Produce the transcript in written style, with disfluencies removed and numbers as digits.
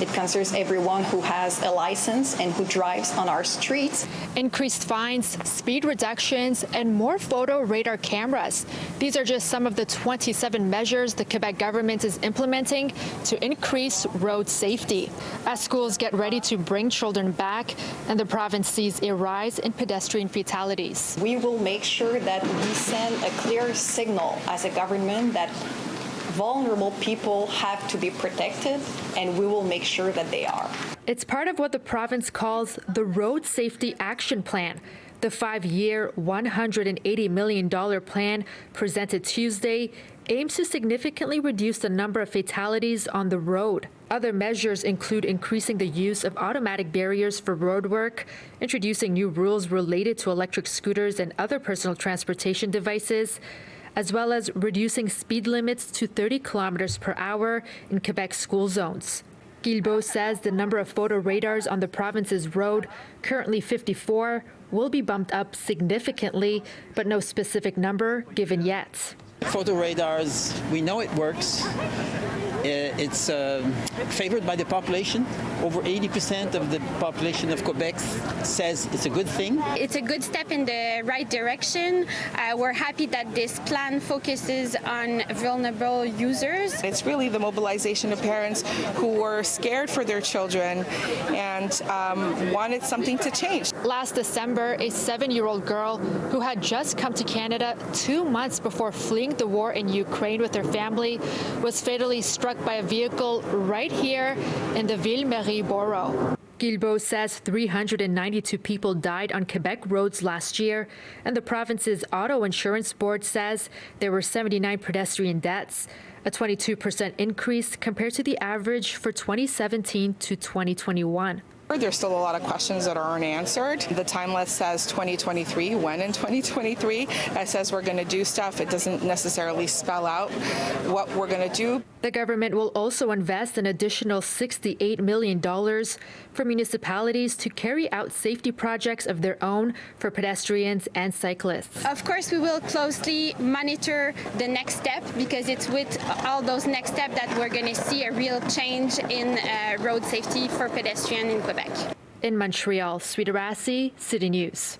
It concerns everyone who has a license and who drives on our streets. Increased fines, speed reductions, and more photo radar cameras. These are just some of the 27 measures the Quebec government is implementing to increase road safety. As schools get ready to bring children back and the province sees a rise in pedestrian fatalities. We will make sure that we send a clear signal as a government that vulnerable people have to be protected, and we will make sure that they are. It's part of what the province calls the Road Safety Action Plan. The 5-year, $180 million plan presented Tuesday aims to significantly reduce the number of fatalities on the road. Other measures include increasing the use of automatic barriers for roadwork, introducing new rules related to electric scooters and other personal transportation devices, as well as reducing speed limits to 30 kilometers per hour in Quebec school zones. Guilbeault says the number of photo radars on the province's road, currently 54, will be bumped up significantly, but no specific number given yet. Photo radars, we know it works. It's favored by the population. Over 80% of the population of Quebec says it's a good thing. It's a good step in the right direction. We're happy that this plan focuses on vulnerable users. It's really the mobilization of parents who were scared for their children and wanted something to change. Last December, a 7-year-old girl who had just come to Canada 2 months before fleeing the war in Ukraine with her family was fatally struck by a vehicle right here in the Ville-Marie borough. Guilbeault says 392 people died on Quebec roads last year, and the province's auto insurance board says there were 79 pedestrian deaths, a 22% increase compared to the average for 2017 to 2021. There's still a lot of questions that aren't answered. The timeless says 2023. When in 2023? That says we're going to do stuff. It doesn't necessarily spell out what we're going to do. The government will also invest an additional $68 million for municipalities to carry out safety projects of their own for pedestrians and cyclists. Of course, we will closely monitor the next step because it's with all those next steps that we're going to see a real change in road safety for pedestrians in Quebec. In Montreal, Swidda Rassy, City News.